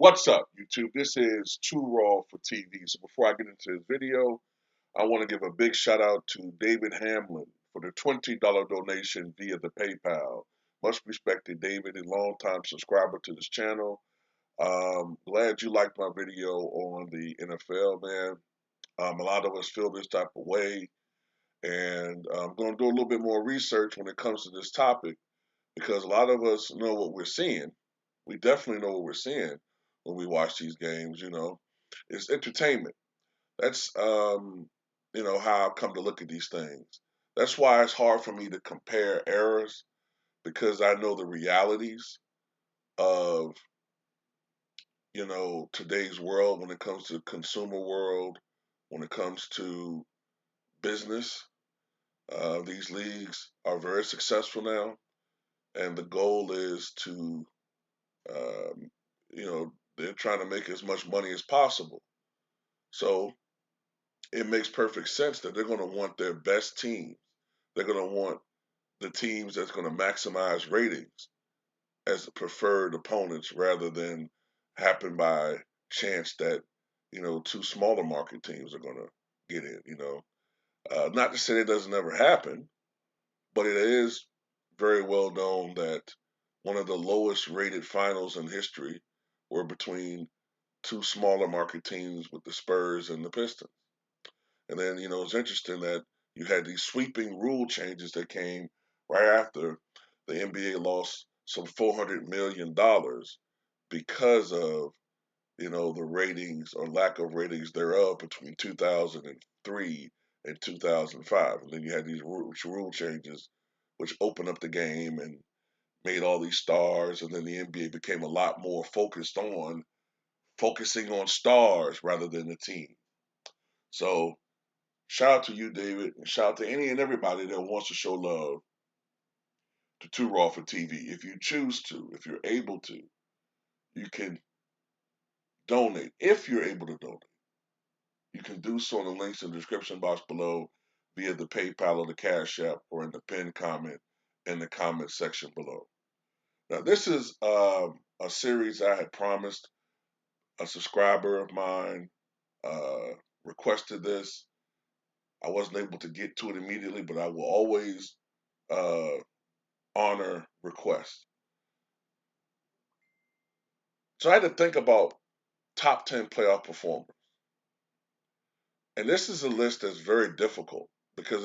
What's up, YouTube? This is Too Raw for TV. So before I get into this video, I want to give a big shout out to David Hamlin for the $20 donation via the PayPal. Much respected, David, a longtime subscriber to this channel. Glad you liked my video on the NFL, man. A lot of us feel this type of way, and I'm going to do a little bit more research when it comes to this topic because a lot of us know what we're seeing. We definitely know what we're seeing when we watch these games. It's entertainment. That's how I've come to look at these things. That's why it's hard for me to compare eras because I know the realities of today's world when it comes to the consumer world, when it comes to business. These leagues are very successful now, and the goal is to um, they're trying to make as much money as possible. So it makes perfect sense that they're going to want their best teams. They're going to want the teams that's going to maximize ratings as the preferred opponents rather than happen by chance that, two smaller market teams are going to get in, Not to say it doesn't ever happen, but it is very well known that one of the lowest rated finals in history were between two smaller market teams with the Spurs and the Pistons. And then, it's interesting that you had these sweeping rule changes that came right after the NBA lost some $400 million because of, the ratings or lack of ratings thereof between 2003 and 2005. And then you had these rule changes which opened up the game and made all these stars. And then the NBA became a lot more focusing on stars rather than the team. So shout out to you, David, and shout out to any and everybody that wants to show love to Too Raw for TV. If you choose to, if you're able to, you can donate. If you're able to donate, you can do so in the links in the description box below via the PayPal or the Cash App or in the pinned comment in the comment section below. Now, this is a series I had promised. A subscriber of mine uh, requested this. I wasn't able to get to it immediately, but I will always uh, honor requests. So I had to think about top 10 playoff performers. And this is a list that's very difficult because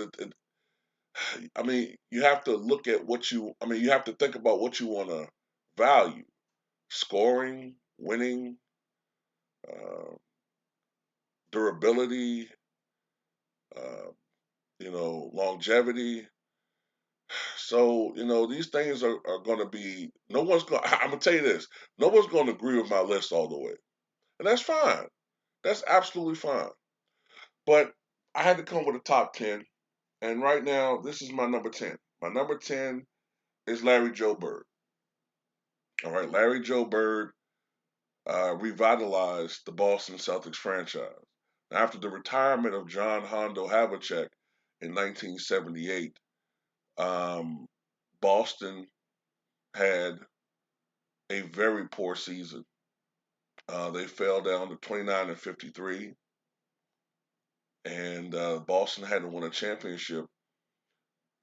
you have to look at you have to think about what you want to value: scoring, winning, uh, durability, uh, longevity. So, these things are going to be, no one's going, I'm going to tell you this, no one's going to agree with my list all the way. And that's fine. That's absolutely fine. But I had to come with a top 10. And right now, this is my number 10. My number 10 is Larry Joe Bird. All right, Larry Joe Bird revitalized the Boston Celtics franchise. After the retirement of John Hondo Havlicek in 1978, Boston had a very poor season. They fell down to 29-53, and Boston hadn't won a championship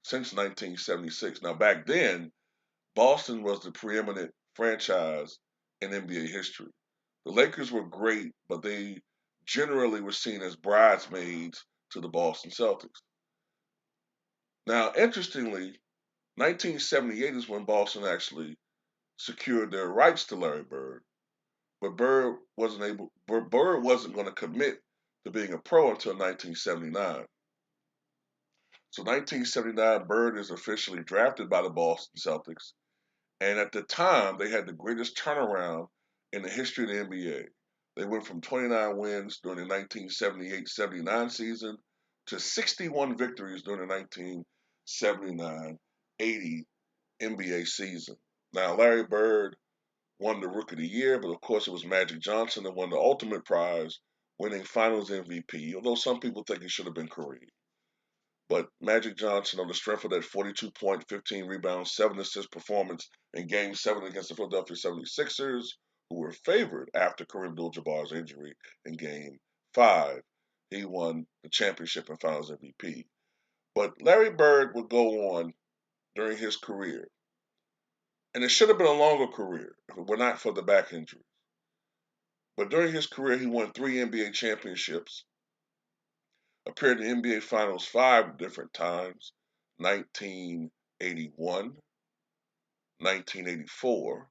since 1976. Now, back then, Boston was the preeminent franchise in NBA history. The Lakers were great, but they generally were seen as bridesmaids to the Boston Celtics. Now, interestingly, 1978 is when Boston actually secured their rights to Larry Bird, but Bird wasn't going to commit to being a pro until 1979. So 1979, Bird is officially drafted by the Boston Celtics. And at the time, they had the greatest turnaround in the history of the NBA. They went from 29 wins during the 1978-79 season to 61 victories during the 1979-80 NBA season. Now, Larry Bird won the Rookie of the Year, but of course it was Magic Johnson that won the ultimate prize, winning Finals MVP, although some people think it should have been Kareem. But Magic Johnson, on the strength of that 42 point, 15 rebounds, 7 assist performance in Game 7 against the Philadelphia 76ers, who were favored after Kareem Abdul-Jabbar's injury in Game 5. He won the championship and Finals MVP. But Larry Bird would go on during his career, and it should have been a longer career if it were not for the back injury. But during his career, he won 3 NBA championships, appeared in the NBA Finals 5 different times: 1981, 1984,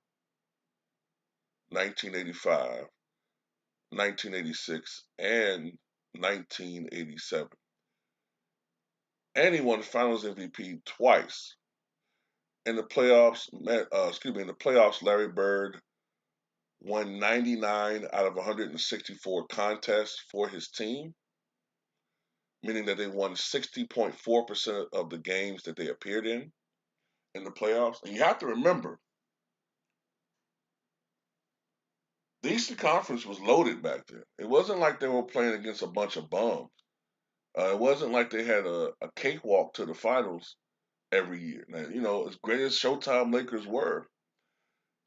1985, 1986, and 1987. And he won Finals MVP twice. In the playoffs, in the playoffs, Larry Bird won 99 out of 164 contests for his team, meaning that they won 60.4% of the games that they appeared in the playoffs. And you have to remember, the Eastern Conference was loaded back then. It wasn't like they were playing against a bunch of bums. It wasn't like they had a cakewalk to the finals every year. Now, as great as Showtime Lakers were,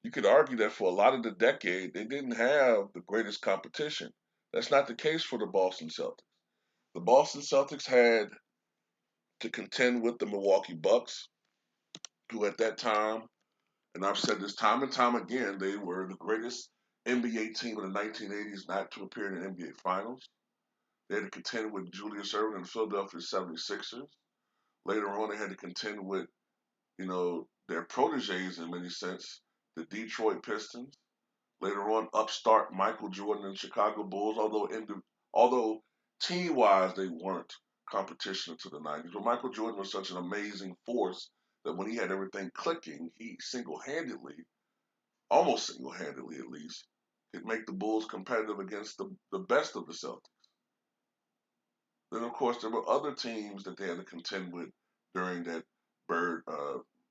you could argue that for a lot of the decade, they didn't have the greatest competition. That's not the case for the Boston Celtics. The Boston Celtics had to contend with the Milwaukee Bucks, who at that time, and I've said this time and time again, they were the greatest NBA team in the 1980s not to appear in the NBA Finals. They had to contend with Julius Erving and the Philadelphia 76ers. Later on, they had to contend with, their proteges in many sense, the Detroit Pistons. Later on, upstart Michael Jordan and Chicago Bulls, although team-wise they weren't competition to the 90s. But Michael Jordan was such an amazing force that when he had everything clicking, he almost single-handedly at least, could make the Bulls competitive against the best of the Celtics. Then, of course, there were other teams that they had to contend with during that Bird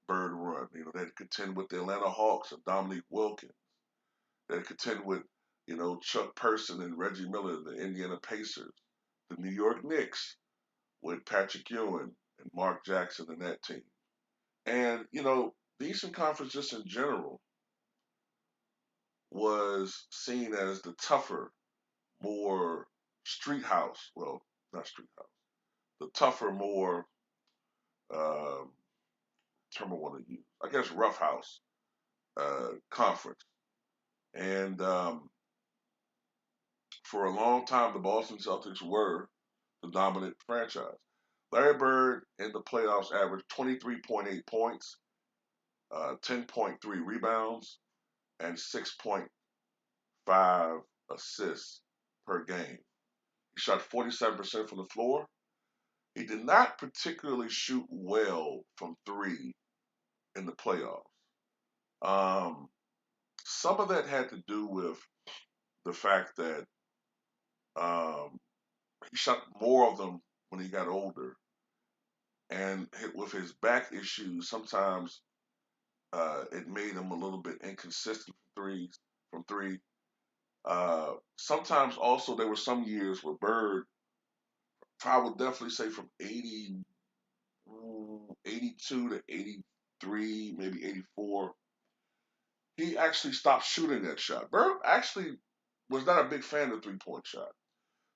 run. They had to contend with the Atlanta Hawks of Dominique Wilkins. They had to contend with, Chuck Person and Reggie Miller, the Indiana Pacers. The New York Knicks with Patrick Ewing and Mark Jackson and that team. And, the Eastern Conference just in general was seen as the tougher, more street house. Well, not street house. The tougher, more uh, term I want to use. I guess rough house conference. And for a long time, the Boston Celtics were the dominant franchise. Larry Bird in the playoffs averaged 23.8 points, 10.3 rebounds, and 6.5 assists per game. He shot 47% from the floor. He did not particularly shoot well from three in the playoffs. Um, some of that had to do with the fact that um, he shot more of them when he got older, and with his back issues, sometimes it made him a little bit inconsistent from three. Sometimes also there were some years where Bird, I would definitely say from 82 to 83, maybe 84, he actually stopped shooting that shot. Bird actually was not a big fan of the 3-point shot.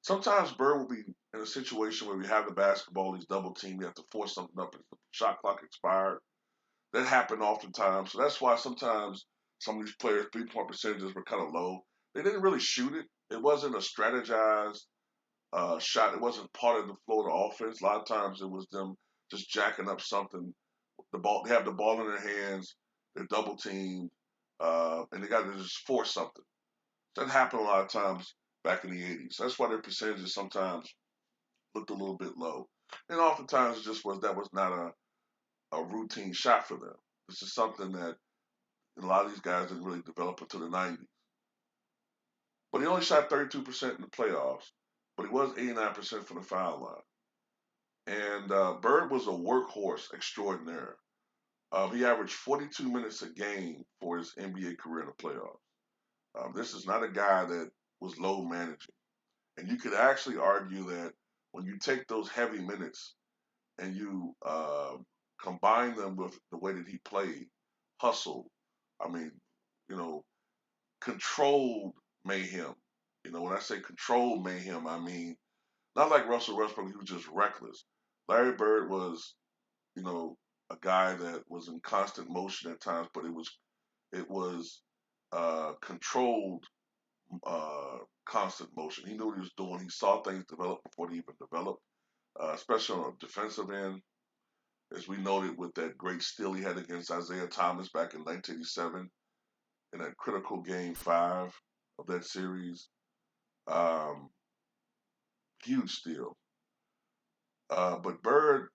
Sometimes Bird will be in a situation where we have the basketball, he's double teamed, you have to force something up, and the shot clock expired. That happened oftentimes. So that's why sometimes some of these players' 3-point percentages were kind of low. They didn't really shoot it. It wasn't a strategized shot. It wasn't part of the flow of the offense. A lot of times it was them just jacking up something. They have the ball in their hands. They're double teamed, and they got to just force something. That happened a lot of times back in the '80s. That's why their percentages sometimes looked a little bit low. And oftentimes that was not a routine shot for them. This is something that a lot of these guys didn't really develop until the '90s. But he only shot 32% in the playoffs, but he was 89% from the foul line. And Bird was a workhorse extraordinaire. He averaged 42 minutes a game for his NBA career in the playoffs. This is not a guy that was low managing. And you could actually argue that when you take those heavy minutes and you combine them with the way that he played, hustle, I mean, you know, controlled mayhem. When I say controlled mayhem, I mean not like Russell Westbrook, he was just reckless. Larry Bird was, a guy that was in constant motion at times, but it was controlled, uh, constant motion. He knew what he was doing. He saw things develop before they even developed, especially on the defensive end, as we noted with that great steal he had against Isaiah Thomas back in 1987 in that critical game 5 of that series. Um, Huge steal. But Bird,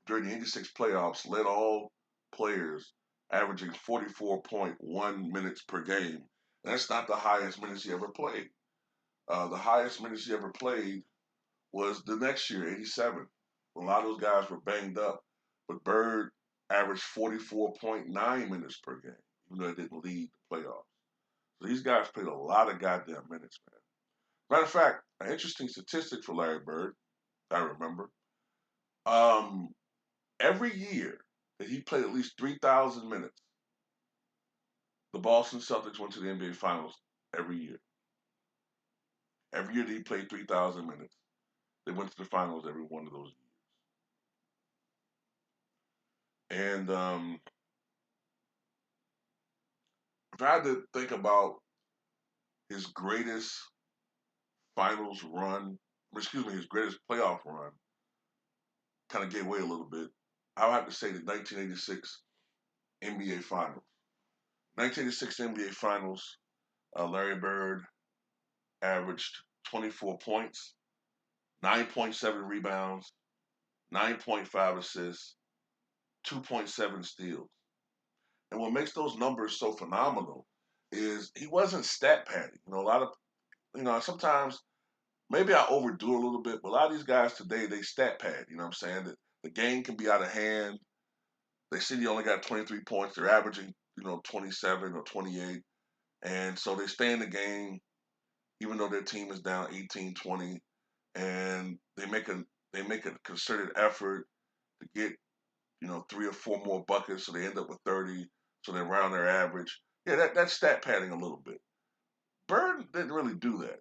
during the '86 playoffs, led all players, averaging 44.1 minutes per game. That's not the highest minutes he ever played. The highest minutes he ever played was the next year, '87. A lot of those guys were banged up, but Bird averaged 44.9 minutes per game, even though he didn't lead the playoffs. So these guys played a lot of goddamn minutes, man. Matter of fact, an interesting statistic for Larry Bird, I remember. Um, every year that he played at least 3,000 minutes, the Boston Celtics went to the NBA Finals every year. Every year that he played 3,000 minutes, they went to the finals every one of those years. And if I had to think about his greatest finals run, excuse me, his greatest playoff run, kind of gave away a little bit. I would have to say the 1986 NBA Finals. 1986 NBA Finals, Larry Bird averaged 24 points, 9.7 rebounds, 9.5 assists, 2.7 steals. And what makes those numbers so phenomenal is he wasn't stat padding. A lot of, sometimes maybe I overdo it a little bit, but a lot of these guys today, they stat pad. You know what I'm saying? That the game can be out of hand. They see he only got 23 points. They're averaging, 27 or 28. And so they stay in the game, even though their team is down 18-20. And they make a concerted effort to get, 3 or 4 more buckets. So they end up with 30. So they round their average. Yeah, that's stat padding a little bit. Bird didn't really do that.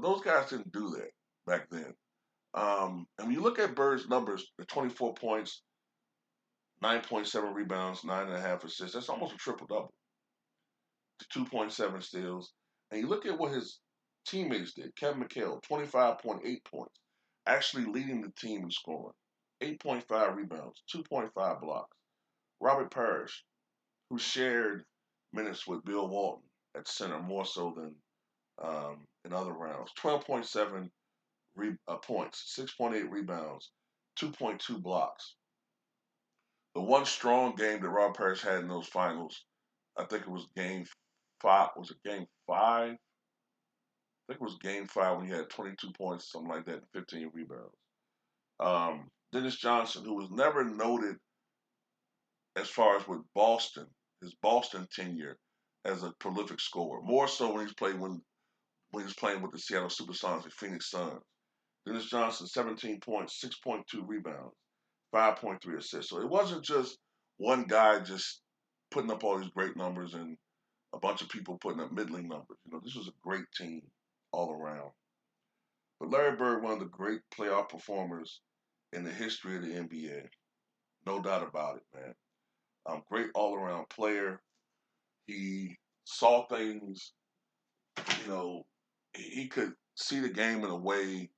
Those guys didn't do that back then. And when you look at Bird's numbers, the 24 points, 9.7 rebounds, 9.5 assists, that's almost a triple double. 2.7 steals. And you look at what his teammates did. Kevin McHale, 25.8 points, actually leading the team in scoring. 8.5 rebounds, 2.5 blocks. Robert Parrish, who shared minutes with Bill Walton at center more so than in other rounds. 12.7 points, 6.8 rebounds, 2.2 blocks. The one strong game that Rob Parrish had in those finals, I think it was game 5. Was it game 5? I think it was game 5 when he had 22 points, something like that, and 15 rebounds. Dennis Johnson, who was never noted as far as with Boston, his Boston tenure as a prolific scorer, more so when he was playing with the Seattle Supersonics and Phoenix Suns. Dennis Johnson, 17 points, 6.2 rebounds, 5.3 assists. So it wasn't just one guy just putting up all these great numbers and a bunch of people putting up middling numbers. This was a great team all around. But Larry Bird, one of the great playoff performers in the history of the NBA. No doubt about it, man. Great all-around player. He saw things, you know, he could see the game in a way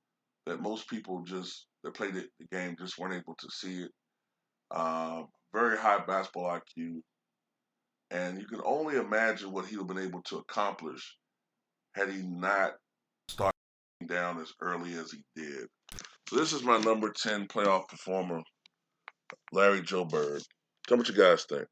that most people that played the game just weren't able to see it. Very high basketball IQ. And you can only imagine what he would have been able to accomplish had he not started down as early as he did. So this is my number 10 playoff performer, Larry Joe Bird. Tell me what you guys think.